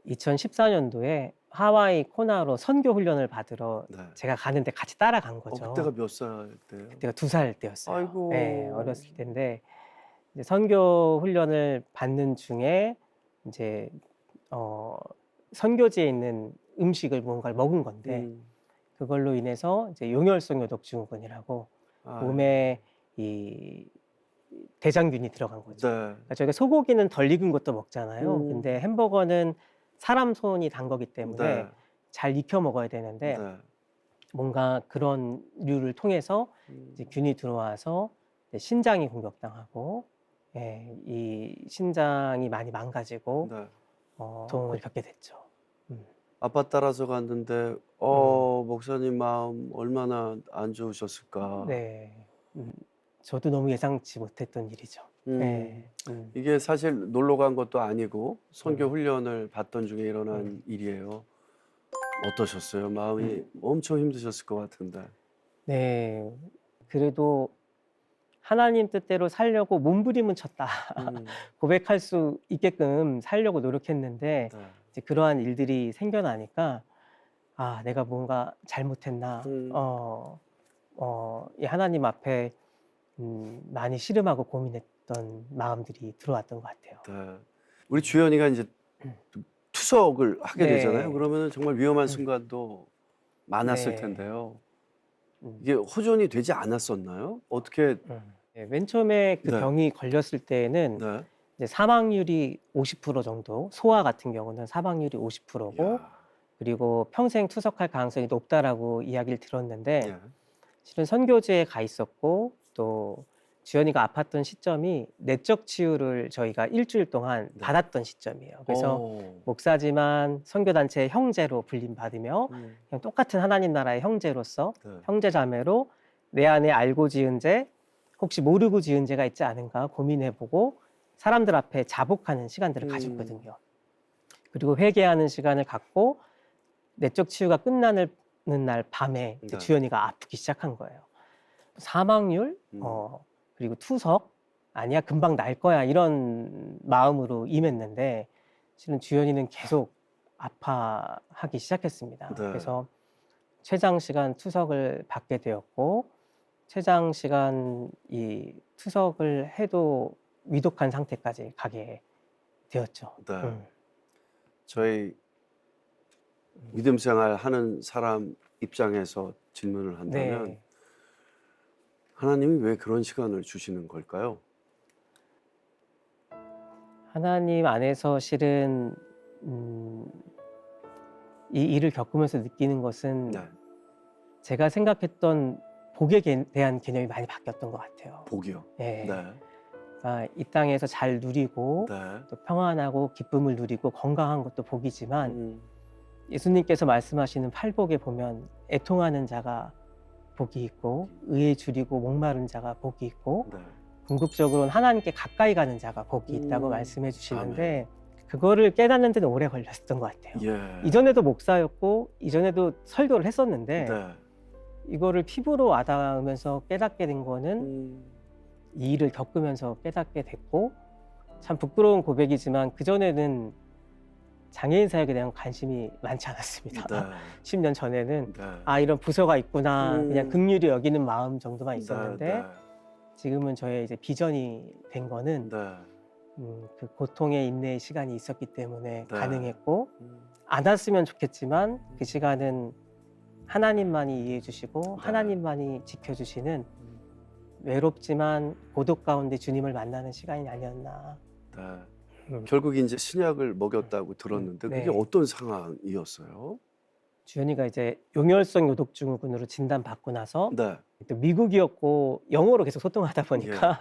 2014년도에 하와이 코나로 선교 훈련을 받으러 네. 제가 가는데 같이 따라간 거죠. 그때가 몇 살 때예요? 그때가 2살 때였어요. 아이고. 네, 어렸을 때인데 이제 선교 훈련을 받는 중에 이제 어 선교지에 있는 음식을 뭔가를 먹은 건데 음. 그걸로 인해서 이제 용혈성 요독 증후군이라고 아유. 몸에 이 대장균이 들어간 거죠. 네. 그러니까 저희가 소고기는 덜 익은 것도 먹잖아요. 음. 근데 햄버거는 사람 손이 단 거기 때문에 네. 잘 익혀 먹어야 되는데 네. 뭔가 그런 류를 통해서 이제 균이 들어와서 이제 신장이 공격당하고 예, 이 신장이 많이 망가지고 네. 고통을 겪게 됐죠. 음. 아빠 따라서 갔는데 목사님 마음 얼마나 안 좋으셨을까. 네. 저도 너무 예상치 못했던 일이죠. 음. 예. 이게 사실 놀러 간 것도 아니고 선교 음. 훈련을 받던 중에 일어난 일이에요. 어떠셨어요? 마음이 엄청 힘드셨을 것 같은데. 네. 그래도 하나님 뜻대로 살려고 몸부림은 쳤다. 음. 고백할 수 있게끔 살려고 노력했는데 네. 이제 그러한 일들이 생겨나니까 '아 내가 뭔가 잘못했나.' 음. 이 하나님 앞에 많이 씨름하고 고민했던 마음들이 들어왔던 것 같아요. 네. 우리 주연이가 이제 투석을 하게 되잖아요. 네. 그러면은 정말 위험한 음. 순간도 많았을 네. 텐데요. 음. 이게 호전이 되지 않았었나요? 어떻게. 네. 맨 처음에 그 네. 병이 걸렸을 때에는 네. 이제 사망률이 50% 정도, 소아 같은 경우는 사망률이 50%고 야. 그리고 평생 투석할 가능성이 높다라고 이야기를 들었는데 예. 실은 선교지에 가 있었고 또 주연이가 아팠던 시점이 내적 치유를 저희가 일주일 동안 네. 받았던 시점이에요. 그래서 어. 목사지만 선교단체의 형제로 불림받으며 음. 그냥 똑같은 하나님 나라의 형제로서 네. 형제자매로 내 안에 알고 지은 죄 혹시 모르고 지은 죄가 있지 않은가 고민해보고 사람들 앞에 자복하는 시간들을 가졌거든요. 그리고 회개하는 시간을 갖고 내적 치유가 끝나는 날 밤에 이제 네. 주연이가 아프기 시작한 거예요. 사망률, 그리고 투석, 아니야 금방 날 거야 이런 마음으로 임했는데 실은 주연이는 계속 아파하기 시작했습니다. 네. 그래서 췌장 시간 투석을 받게 되었고 췌장 시간 이 투석을 해도 위독한 상태까지 가게 되었죠. 네. 저희 믿음 생활 하는 사람 입장에서 질문을 한다면 네. 하나님이 왜 그런 시간을 주시는 걸까요? 하나님 안에서 실은 이 일을 겪으면서 느끼는 것은 네. 제가 생각했던 복에 대한 개념이 많이 바뀌었던 것 같아요. 복이요. 예. 네. 이 땅에서 잘 누리고 네. 또 평안하고 기쁨을 누리고 건강한 것도 복이지만 음. 예수님께서 말씀하시는 팔복에 보면 애통하는 자가 복이 있고 의에 줄이고 목마른 자가 복이 있고 네. 궁극적으로는 하나님께 가까이 가는 자가 복이 있다고 말씀해 주시는데 그거를 깨닫는 데는 오래 걸렸던 것 같아요. 예. 이전에도 목사였고 이전에도 설교를 했었는데 네. 이거를 피부로 와닿으면서 깨닫게 된 거는 이 일을 겪으면서 깨닫게 됐고 참 부끄러운 고백이지만 그전에는 장애인 사역에 대한 관심이 많지 않았습니다. 네. 10년 전에는 네. 이런 부서가 있구나 그냥 긍휼히 여기는 마음 정도만 네. 있었는데 네. 지금은 저의 이제 비전이 된 거는 네. 그 고통의 인내의 시간이 있었기 때문에 네. 가능했고 안 왔으면 좋겠지만 그 시간은 하나님만이 이해해 주시고 하나님만이 지켜주시는 외롭지만 고독 가운데 주님을 만나는 시간이 아니었나. 네. 결국 이제 신약을 먹였다고 들었는데 그게 네. 어떤 상황이었어요? 주연이가 이제 용혈성 요독 증후군으로 진단받고 나서 네. 또 미국이었고 영어로 계속 소통하다 보니까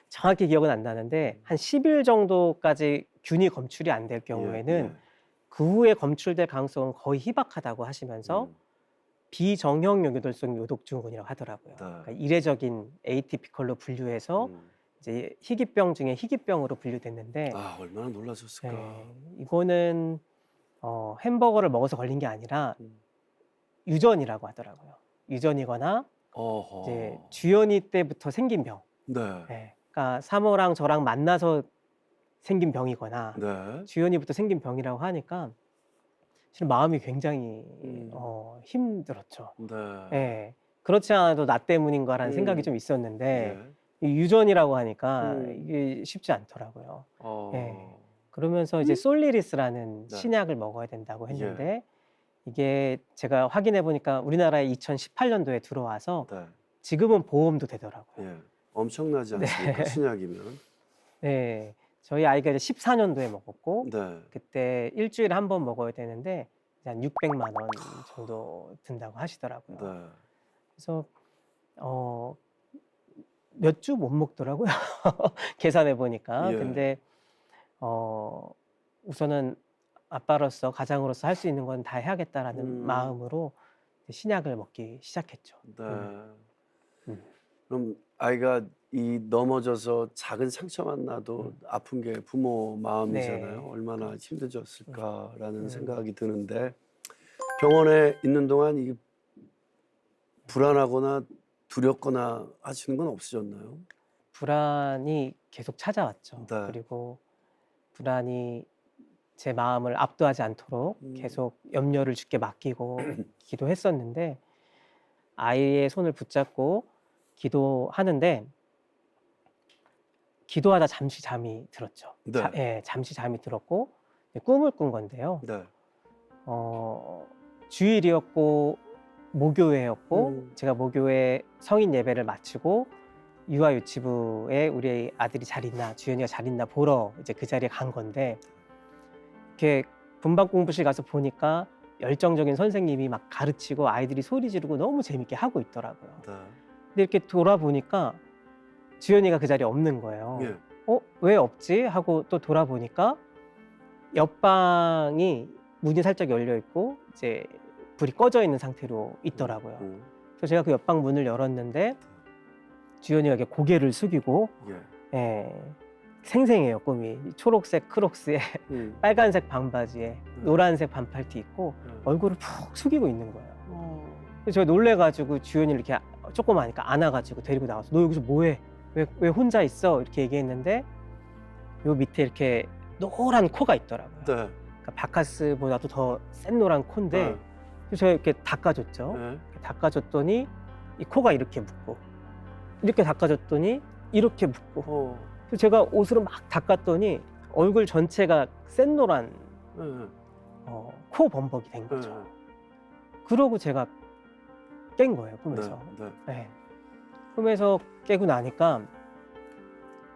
정확히 기억은 안 나는데 한 10일 정도까지 균이 검출이 안 될 경우에는 그 후에 검출될 가능성은 거의 희박하다고 하시면서 비정형 용혈성 요독 증후군이라고 하더라고요. 그러니까 이례적인 에이티피컬로 분류해서 이제 희귀병 중에 희귀병으로 분류됐는데 아, 얼마나 놀라셨을까. 이거는 햄버거를 먹어서 걸린 게 아니라 유전이라고 하더라고요. 유전이거나 어허. 이제 주연이 때부터 생긴 병. 네. 그러니까 사모랑 저랑 만나서 생긴 병이거나 네. 주연이부터 생긴 병이라고 하니까 사실 마음이 굉장히 음. 힘들었죠. 네. 예. 그렇지 않아도 나 때문인 거라는 생각이 음. 좀 있었는데 예. 이 유전이라고 하니까 음. 이게 쉽지 않더라고요. 예. 어. 그러면서 이제 솔리리스라는 네. 신약을 먹어야 된다고 예. 했는데 이게 제가 확인해 보니까 우리나라에 2018년도에 들어와서 네. 지금은 보험도 되더라고요. 예. 엄청나지 네. 않습니까? 신약이면. 네. 저희 아이가 이제 14년도에 먹었고 네. 그때 일 주일에 한 번 먹어야 되는데 이제 한 600만 원 정도 든다고 하시더라고요. 네. 그래서 몇 주 못 먹더라고요. 계산해 보니까. 예. 근데 우선은 아빠로서 가장으로서 할 수 있는 건 다 해야겠다라는 마음으로 이제 신약을 먹기 시작했죠. 네. 음. 그럼 아이가 이 넘어져서 작은 상처만 나도 아픈 게 부모 마음이잖아요. 네. 얼마나 힘드셨을까라는 음. 생각이 드는데 병원에 있는 동안 이게 불안하거나 두렵거나 하시는 건 없으셨나요? 불안이 계속 찾아왔죠. 네. 그리고 불안이 제 마음을 압도하지 않도록 계속 염려를 주께 맡기고 기도했었는데 아이의 손을 붙잡고 기도하는데 기도하다 잠시 잠이 들었죠. 네. 예, 잠시 잠이 들었고 꿈을 꾼 건데요. 네. 주일이었고 목요회였고 제가 목요회 성인 예배를 마치고 유아유치부에 우리 아들이 잘 있나 주연이가 잘 있나 보러 이제 그 자리에 간 건데 이렇게 분반 공부실 가서 보니까 열정적인 선생님이 막 가르치고 아이들이 소리 지르고 너무 재밌게 하고 있더라고요. 네. 근데 이렇게 돌아보니까 주연이가 그 자리에 없는 거예요. 예. 왜 없지? 하고 또 돌아보니까 옆방이 문이 살짝 열려 있고 이제 불이 꺼져 있는 상태로 있더라고요. 그래서 제가 그 옆방 문을 열었는데 주연이가 이렇게 고개를 숙이고 예. 예, 생생해요 꿈이. 초록색 크록스에 빨간색 반바지에 노란색 반팔티 입고 얼굴을 푹 숙이고 있는 거예요. 그래서 제가 놀래가지고 주연이를 이렇게 조그마하니까 안아가지고 데리고 나와서 너 여기서 뭐해? 왜 혼자 있어? 이렇게 얘기했는데 요 밑에 이렇게 노란 코가 있더라고요. 네. 그러니까 바카스보다도 더 센 노란 코인데 네. 그래서 제가 이렇게 닦아줬죠. 네. 닦아줬더니 이 코가 이렇게 붓고 이렇게 닦아줬더니 이렇게 붓고 그래서 제가 옷으로 막 닦았더니 얼굴 전체가 센 노란 네. 코 범벅이 된 거죠. 네. 그러고 제가 깬 거예요 꿈에서. 네. 네. 꿈에서 깨고 나니까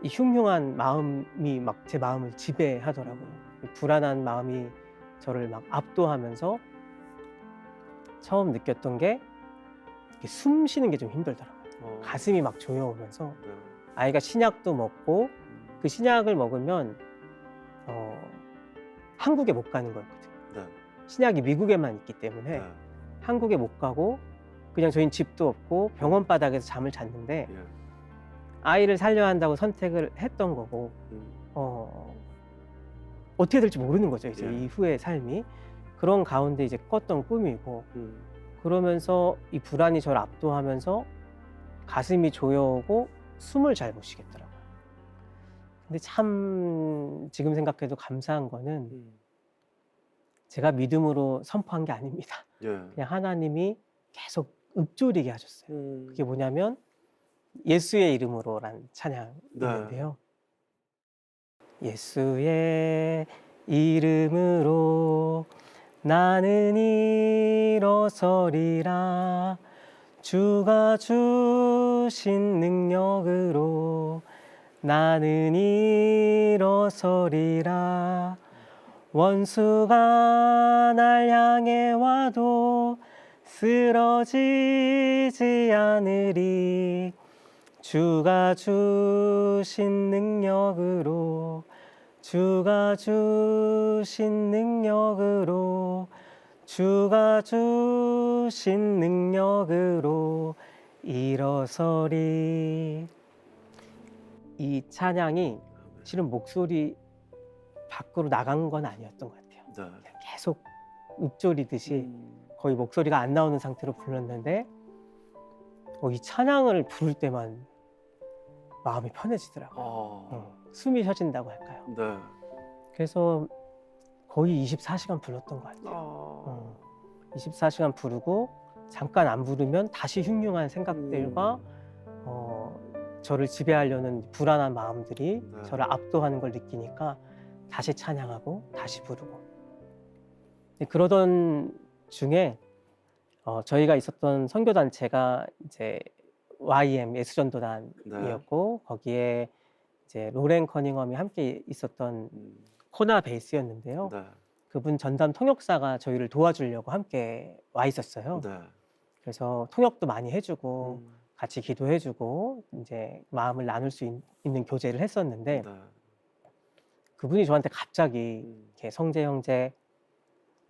이 흉흉한 마음이 막 제 마음을 지배하더라고요. 이 불안한 마음이 저를 막 압도하면서 처음 느꼈던 게 이렇게 숨 쉬는 게 좀 힘들더라고요. 가슴이 막 조여오면서 네. 아이가 신약도 먹고 그 신약을 먹으면 한국에 못 가는 거였거든요. 네. 신약이 미국에만 있기 때문에 네. 한국에 못 가고 그냥 저희는 집도 없고 병원 바닥에서 잠을 잤는데 예. 아이를 살려야 한다고 선택을 했던 거고 어떻게 될지 모르는 거죠 이제 예. 이후의 삶이. 그런 가운데 이제 꿨던 꿈이고 그러면서 이 불안이 저를 압도하면서 가슴이 조여오고 숨을 잘 못 쉬겠더라고요. 근데 참 지금 생각해도 감사한 거는 제가 믿음으로 선포한 게 아닙니다. 예. 그냥 하나님이 계속 읊조리게 하셨어요. 그게 뭐냐면 예수의 이름으로란 찬양인데요. 예수의 이름으로 나는 일어서리라. 주가 주신 능력으로 나는 일어서리라. 원수가 날 향해 와도 쓰러지지 않으리. 주가 주신 능력으로 주가 주신 능력으로 주가 주신 능력으로 일어서리. 이 찬양이 실은 목소리 밖으로 나간 건 아니었던 것 같아요. 네. 계속 읊조리듯이 거의 목소리가 안 나오는 상태로 불렀는데 이 찬양을 부를 때만 마음이 편해지더라고요. 숨이 쉬어진다고 할까요? 네. 그래서 거의 24시간 불렀던 것 같아요. 아. 24시간 부르고 잠깐 안 부르면 다시 흉흉한 생각들과 저를 지배하려는 불안한 마음들이 네. 저를 압도하는 걸 느끼니까 다시 찬양하고 다시 부르고. 근데 그러던 중에 저희가 있었던 선교단체가 이제 YM 예수전도단이었고 거기에 이제 로렌 커닝엄이 함께 있었던 음. 코나 베이스였는데요. 네. 그분 전담 통역사가 저희를 도와주려고 함께 와 있었어요. 네. 그래서 통역도 많이 해주고 음. 같이 기도해주고 이제 마음을 나눌 수 있는 교제를 했었는데 네. 그분이 저한테 갑자기 음. 이렇게 성재 형제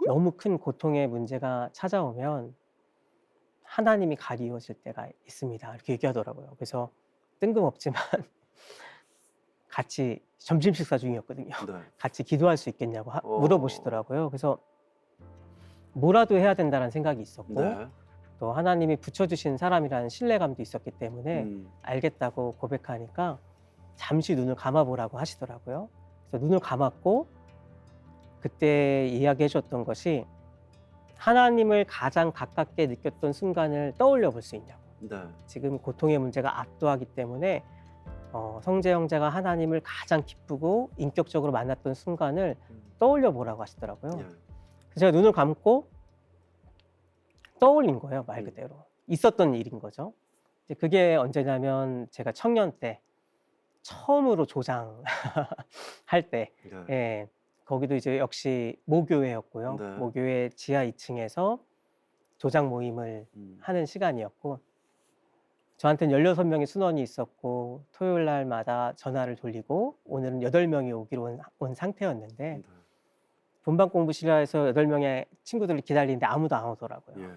너무 큰 고통의 문제가 찾아오면 하나님이 가리우실 때가 있습니다. 이렇게 얘기하더라고요. 그래서 뜬금없지만 같이 점심 식사 중이었거든요. 네. 같이 기도할 수 있겠냐고 어. 물어보시더라고요. 그래서 뭐라도 해야 된다는 생각이 있었고 네. 또 하나님이 붙여주신 사람이라는 신뢰감도 있었기 때문에 알겠다고 고백하니까 잠시 눈을 감아보라고 하시더라고요. 그래서 눈을 감았고 그때 이야기해 줬던 것이 하나님을 가장 가깝게 느꼈던 순간을 떠올려 볼 수 있냐고. 네. 지금 고통의 문제가 압도하기 때문에 성재 형제가 하나님을 가장 기쁘고 인격적으로 만났던 순간을 떠올려 보라고 하시더라고요. 예. 그래서 제가 눈을 감고 떠올린 거예요, 말 그대로. 있었던 일인 거죠. 이제 그게 언제냐면 제가 청년 때 처음으로 조장할 때, 네. 예, 거기도 이제 역시 모교회였고요. 네. 모교회 지하 2층에서 조장 모임을 하는 시간이었고 저한테는 16명의 순원이 있었고 토요일 날마다 전화를 돌리고 오늘은 8명이 오기로 온 상태였는데 네. 본방 공부실에서 8명의 친구들을 기다리는데 아무도 안 오더라고요. 예.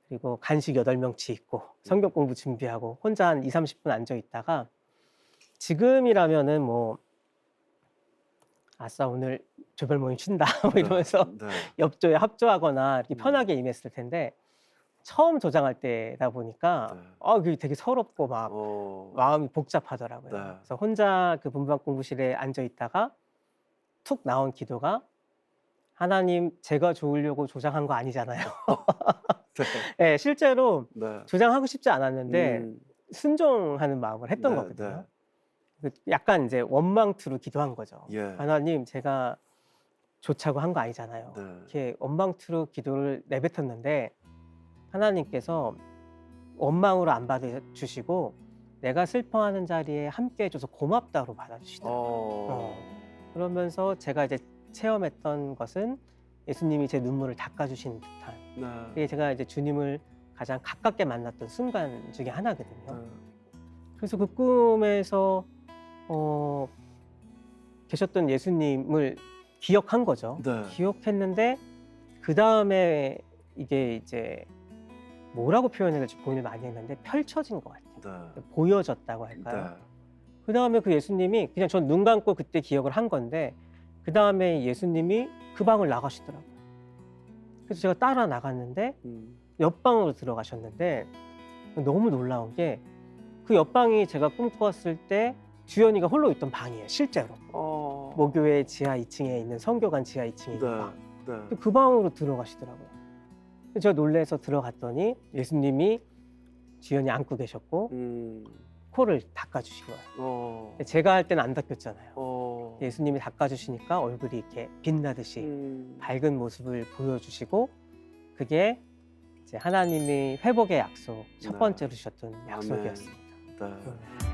그리고 간식 8명치 있고 성경 공부 준비하고 혼자 한 20-30분 앉아 있다가 지금이라면은 뭐 아싸 오늘 조별 모임 쉰다 뭐 이러면서 네. 옆조에 합조하거나 이렇게 편하게 임했을 텐데 처음 조장할 때다 보니까 네. 그게 되게 서럽고 막 마음이 복잡하더라고요. 네. 그래서 혼자 그 본방 공부실에 앉아 있다가 툭 나온 기도가 하나님 제가 좋으려고 조장한 거 아니잖아요. 네. 네, 실제로 네. 조장하고 싶지 않았는데 순종하는 마음을 했던 네, 거거든요. 약간 이제 원망투로 기도한 거죠. 예. 하나님 제가 좋자고 한 거 아니잖아요. 네. 이렇게 원망투로 기도를 내뱉었는데 하나님께서 원망으로 안 받아주시고 내가 슬퍼하는 자리에 함께 해줘서 고맙다로 받아주시더라고요. 그러면서 제가 이제 체험했던 것은 예수님이 제 눈물을 닦아주신 듯한 네. 그게 제가 이제 주님을 가장 가깝게 만났던 순간 중에 하나거든요. 그래서 그 꿈에서 계셨던 예수님을 기억한 거죠. 네. 기억했는데 그 다음에 이게 이제 뭐라고 표현해야 될지 고민을 많이 했는데 펼쳐진 것 같아요. 네. 보여졌다고 할까요? 네. 그 다음에 그 예수님이 그냥 전 눈 감고 그때 기억을 한 건데 그 다음에 예수님이 그 방을 나가시더라고요. 그래서 제가 따라 나갔는데 옆방으로 들어가셨는데 너무 놀라운 게 그 옆방이 제가 꿈꿔왔을 때 주연이가 홀로 있던 방이에요. 실제로. 모교회 지하 2층에 있는 성교관 지하 2층에 있는 방. 네. 그 방으로 들어가시더라고요. 제가 놀라서 들어갔더니 예수님이 주연이 안고 계셨고 코를 닦아주신 거예요. 제가 할 때는 안 닦였잖아요. 예수님이 닦아주시니까 얼굴이 이렇게 빛나듯이 밝은 모습을 보여주시고 그게 이제 하나님이 회복의 약속 첫 번째로 주셨던 약속이었습니다. 네.